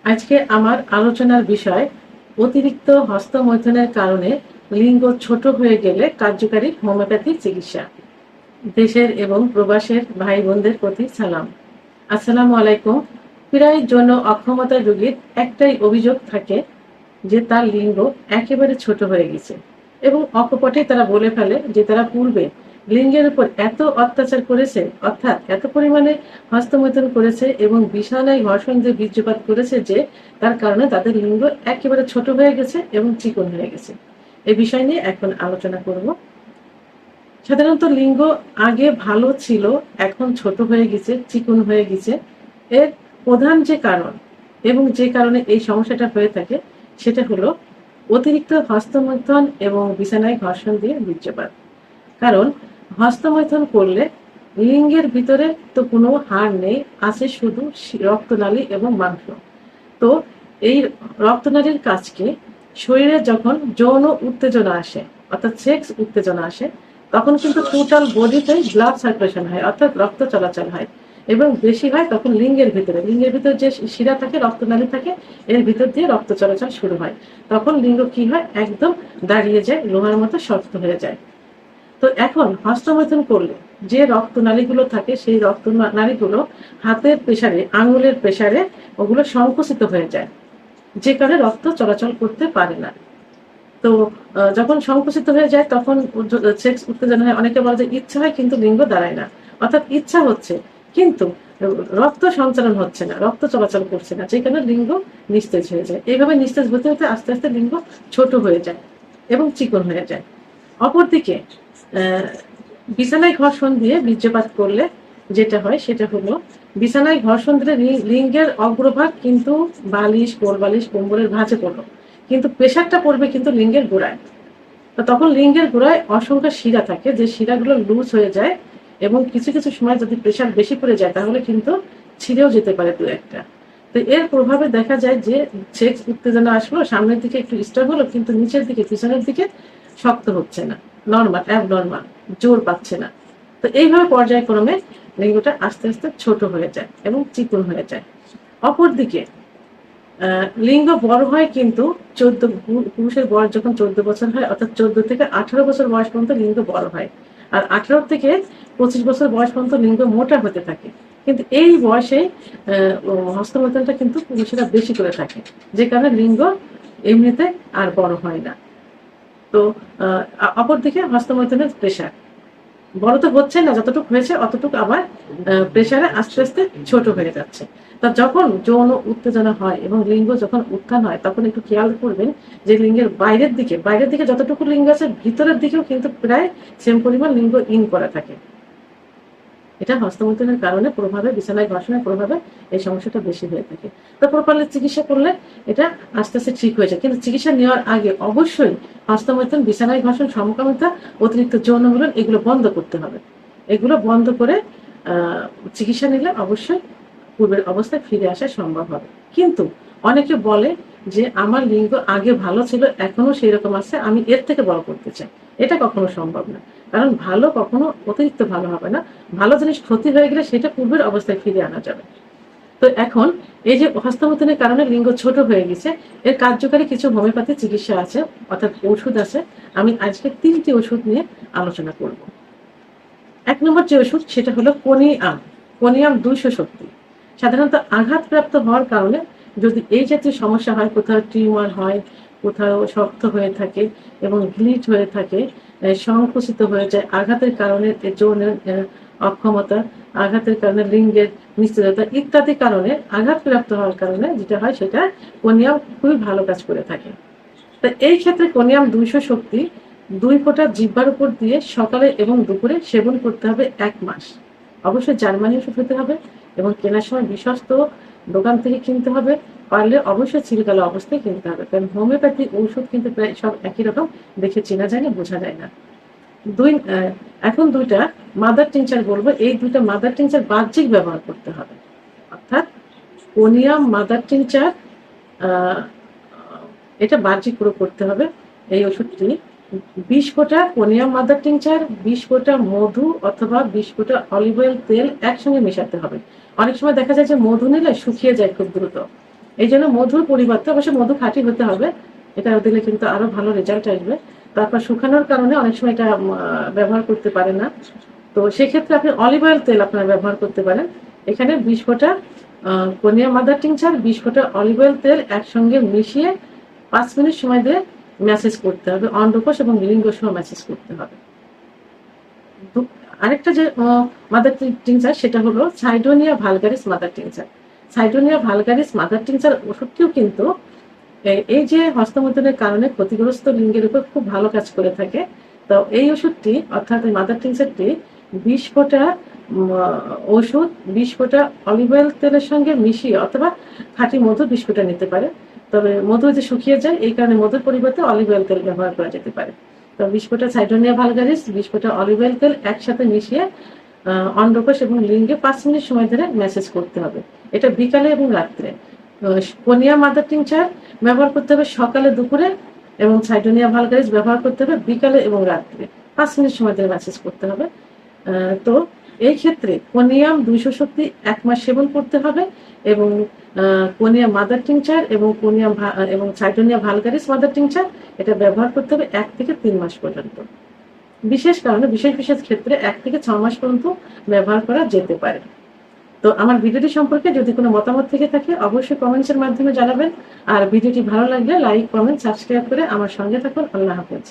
আজকে আমার আলোচনার বিষয় অতিরিক্ত হস্তমৈথুনের কারণে লিঙ্গ ছোট হয়ে গেলে কার্যকারী হোমিওপ্যাথি চিকিৎসা। দেশের এবং প্রবাসের ভাই বোনদের প্রতি সালাম। আসসালামু আলাইকুম। প্রায় যৌন অক্ষমতার রোগীর একটাই অভিযোগ থাকে যে তার লিঙ্গ একেবারে ছোট হয়ে গেছে এবং অকপটে তারা বলে ফেলে যে তারা পূর্বে লিঙ্গের উপর এত অত্যাচার করেছে, অর্থাৎ এত পরিমাণে হস্তমৈথুন করেছে এবং বিছানায় ঘর্ষণ দিয়ে বীর্যপাত করেছে যে তার কারণে তাদের লিঙ্গ একেবারে ছোট হয়ে গেছে এবং চিকন হয়ে গেছে। এই বিষয় নিয়ে এখন আলোচনা করব। সাধারণত লিঙ্গ আগে ভালো ছিল, এখন ছোট হয়ে গেছে, চিকন হয়ে গেছে। এর প্রধান যে কারণ এবং যে কারণে এই সমস্যাটা হয়ে থাকে সেটা হলো অতিরিক্ত হস্তমৈথুন এবং বিছানায় ঘর্ষণ দিয়ে বীর্যপাত। কারণ হস্তমৈথুন করলে লিঙ্গের ভিতরে তো কোনো হাড় নেই, আছে শুধু রক্তনালী এবং মাংস। তো এই রক্তনালীর কাজকে শরীরে যখন যৌন উত্তেজনা আসে, অর্থাৎ সেক্স উত্তেজনা আসে, তখন কিন্তু টোটাল বডিতে ব্লাড সার্কুলেশন হয়, অর্থাৎ রক্ত চলাচল হয় এবং বেশি হয় তখন লিঙ্গের ভিতরে যে শিরা থাকে, রক্তনালী থাকে, এর ভিতর দিয়ে রক্ত চলাচল শুরু হয়। তখন লিঙ্গ কি হয়, একদম দাঁড়িয়ে যায়, লোহার মতো শক্ত হয়ে যায়। তো এখন হস্তমৈথুন করলে যে রক্তনালীগুলো থাকে সেই রক্তনালীগুলো হাতের প্রেসারে, আঙুলের প্রেসারে ওগুলো সংকুচিত হয়ে যায়, যে কারণে রক্ত চলাচল করতে পারে না। তো যখন সংকুচিত হয়ে যায় তখন সেক্স উত্তেজনা হয়। অনেকে বলে যে ইচ্ছা হয় কিন্তু লিঙ্গ দাঁড়ায় না, অর্থাৎ ইচ্ছা হচ্ছে কিন্তু রক্ত সঞ্চালন হচ্ছে না, রক্ত চলাচল করছে না, যে কারণে লিঙ্গ নিস্তেজ হয়ে যায়। এইভাবে নিস্তেজ হতে হতে আস্তে আস্তে লিঙ্গ ছোট হয়ে যায় এবং চিকন হয়ে যায়। অপরদিকে বিছানায় ঘর্ষণ দিয়ে বীর্যপাত করলে যেটা হয় সেটা হলো, বিছানায় ঘর্ষণ দিলে লিঙ্গের অগ্রভাগ কিন্তু বালিশ, কোল বালিশ, কম্বলের ভাঁজে পড়লো, কিন্তু প্রেশারটা পড়বে কিন্তু লিঙ্গের গোড়ায়। তো তখন লিঙ্গের গোড়ায় অসংখ্য শিরা থাকে, যে শিরাগুলো লুজ হয়ে যায় এবং কিছু কিছু সময় যদি প্রেশার বেশি পড়ে যায় তাহলে কিন্তু ছিঁড়েও যেতে পারে দু একটা। তো এর প্রভাবে দেখা যায় যে সেক্স উত্তেজনা আসলো, সামনের দিকে একটু স্ট্রং হলো কিন্তু নিচের দিকে, পিছনের দিকে শক্ত হচ্ছে না, নর্মাল, অ্যাবনর্মাল, জোর পাচ্ছে না। তো এইভাবে পর্যায়ক্রমে লিঙ্গটা আস্তে আস্তে ছোট হয়ে যায় এবং চিকন হয়ে যায়। অপরদিকে লিঙ্গ বড় হয় কিন্তু পুরুষের বয়স যখন 14 বছর হয়, অর্থাৎ 14 থেকে 18 বছর বয়স পর্যন্ত লিঙ্গ বড় হয়, আর 18 থেকে 25 বছর বয়স পর্যন্ত লিঙ্গ মোটা হতে থাকে। কিন্তু এই বয়সে হস্তমৈথুনটা কিন্তু পুরুষেরা বেশি করে থাকে, যে কারণে লিঙ্গ এমনিতে আর বড় হয় না। তো অপরদিকে হস্তমৈথুনের প্রেশার বড় তো হচ্ছে না, যতটুকু হয়েছে অতটুকু আবার প্রেসারে আস্তে আস্তে ছোট হয়ে যাচ্ছে। তা যখন যৌন উত্তেজনা হয় এবং লিঙ্গ যখন উত্থান হয় তখন একটু খেয়াল করবেন যে লিঙ্গের বাইরের দিকে যতটুকু লিঙ্গ আছে ভিতরের দিকেও কিন্তু প্রায় সেম পরিমাণ লিঙ্গ ইন করা থাকে। এটা হস্তমৈথুনের কারণে প্রভাবে, বিছানায় ঘর্ষণের প্রভাবে এই সমস্যাটা বেশি হয়ে থাকে। তো প্রপারলি চিকিৎসা করলে এটা আস্তে আস্তে ঠিক হয়ে যায়, কিন্তু চিকিৎসা নেওয়ার আগে অবশ্যই হস্তমৈথুন, বিছানায় ঘর্ষণ, সমকামিতা, অতিরিক্ত যৌন মিলন এগুলো বন্ধ করতে হবে। এগুলো বন্ধ করে চিকিৎসা নিলে অবশ্যই পূর্বের অবস্থায় ফিরে আসা সম্ভব হবে। কিন্তু অনেকে বলে যে আমার লিঙ্গ আগে ভালো ছিল, এখনো সেই রকম আছে, আমি এর থেকে বড় করতে চাই। এটা কখনো সম্ভব না, কারণ ভালো কখনো অতিরিক্ত ভালো হবে না। ভালো জিনিস ক্ষতি হয়ে গেলে সেটা পূর্বের অবস্থায় ফিরে আনা যাবে। তো এখন এই যে হস্তমৈথুনের কারণে লিঙ্গ ছোট হয়ে গেছে, এর কার্যকারী কিছু হোমিওপ্যাথি চিকিৎসা আছে, অর্থাৎ ওষুধ আছে। আমি আজকে 3টি ওষুধ নিয়ে আলোচনা করব। 1 নম্বর যে ওষুধ সেটা হলো কোনিয়াম। কোনিয়াম 200 শক্তি। সাধারণত আঘাতপ্রাপ্ত হওয়ার কারণে যদি এই জাতীয় সমস্যা হয়, কোথাও টিউমার হয়, কোথাও শক্ত হয়ে থাকে এবং গ্লিট হয়ে থাকে, সংকুচিত হয়ে যায়, আঘাতের কারণে যৌনের অক্ষমতা, আঘাতের কারণে লিঙ্গের নিশ্চিততা ইত্যাদি কারণে, আঘাতপ্রাপ্ত হওয়ার কারণে যেটা হয় সেটা কোনিয়াম খুবই ভালো কাজ করে থাকে। তা এই ক্ষেত্রে কোনিয়াম 200 শক্তি 2 ফোঁটা জিহ্বার উপর দিয়ে সকালে এবং দুপুরে সেবন করতে হবে 1 মাস। অবশ্যই জার্মানি ওষুধ হতে হবে এবং কেনার সময় বিশ্বস্ত দোকান থেকে কিনতে হবে, পারলে অবশ্যই চিরকালো অবস্থায় কিনতে হবে, কারণ হোমিওপ্যাথি ঔষধ কিন্তু প্রায় সব একই রকম, দেখে চেনা যায় না, বোঝা যায় না। এখন 2টা মাদার টিংচার বলবো, এই 2টা মাদার টিংচার বাহ্যিক ব্যবহার করতে হবে, অর্থাৎ কোনিয়াম মাদার টিংচার এটা বাহ্যিক প্রয়োগ করতে হবে। এই ওষুধটি 20 ফোঁটা কোনিয়াম মাদার টিংচার, 20 ফোঁটা মধু অথবা 20 ফোঁটা অলিভ অয়েল তেল একসঙ্গে মেশাতে হবে। অনেক সময় দেখা যায় যে মধু নিলে শুকিয়ে যায় খুব দ্রুত, এই জন্য মধুর পরিবর্তে, অবশ্যই মধু খাঁটি হতে হবে, এটা দিলে কিন্তু আরো ভালো রেজাল্ট আসবে। তারপর শুকানোর কারণে অনেক সময় এটা ব্যবহার করতে পারে না, তো সেক্ষেত্রে আপনি অলিভ অয়েল তেল আপনারা ব্যবহার করতে পারেন। এখানে 20 ফোঁটা কোনিয়া মাদার টিংচার, 20 ফোঁটা অলিভ অয়েল তেল একসঙ্গে মিশিয়ে 5 মিনিট সময় দিয়ে ম্যাসেজ করতে হবে, অন্ডকোষ এবং লিঙ্গ সহ ম্যাসেজ করতে হবে। আরেকটা যে মাদার টিংচার সেটা হলো Cydonia vulgaris mother tincture. Cydonia vulgaris mother tincture ওষুধটিও কিন্তু এই যে হস্তমৈথুনের কারণে ক্ষতিগ্রস্ত লিঙ্গের উপর খুব ভালো কাজ করে থাকে। তো এই ওষুধটি অর্থাৎ মাদার টিংচারটি 20 ফোঁটা ওষুধ 20 ফোঁটা অলিভ অয়েল তেলের সঙ্গে মিশিয়ে অথবা খাঁটি মধু 20 ফোঁটা নিতে পারে। তবে মধু যে শুকিয়ে যায় এই কারণে মধুর পরিবর্তে অলিভ অয়েল তেল ব্যবহার করা যেতে পারে। তো 20 ফোঁটা সাইডোনিয়া ভালগারিস, 20 ফোঁটা অলিভ অয়েল তেল একসাথে মিশিয়ে অন্ডকোষ এবং লিঙ্গে 5 মিনিট সময় ধরে ম্যাসেজ করতে হবে। এটা বিকালে এবং রাত্রে। কোনিয়া মাদার টিংচার ব্যবহার করতে হবে সকালে, দুপুরে, এবং সাইডোনিয়া ভালগারিস ব্যবহার করতে হবে বিকালে এবং রাত্রে। 5 মিনিট সময় ধরে ম্যাসেজ করতে হবে। তো এই ক্ষেত্রে কোনিয়াম 200 শক্তি 1 মাস সেবন করতে হবে, এবং কোনিয়া মাদার টিংচার এবং কোনিয়াম এবং সাইডোনিয়া ভালগারিস মাদার টিংচার এটা ব্যবহার করতে হবে 1 থেকে 3 মাস পর্যন্ত। বিশেষ কারণে বিশেষ ক্ষেত্রে 1 থেকে 6 মাস পর্যন্ত ব্যবহার করা যেতে পারে। তো আমার ভিডিওটি সম্পর্কে যদি কোনো মতামত থেকে থাকে অবশ্যই কমেন্টসের মাধ্যমে জানাবেন। আর ভিডিওটি ভালো লাগলে লাইক, কমেন্ট, সাবস্ক্রাইব করে আমার সঙ্গে থাকুন। আল্লাহ হাফেজ।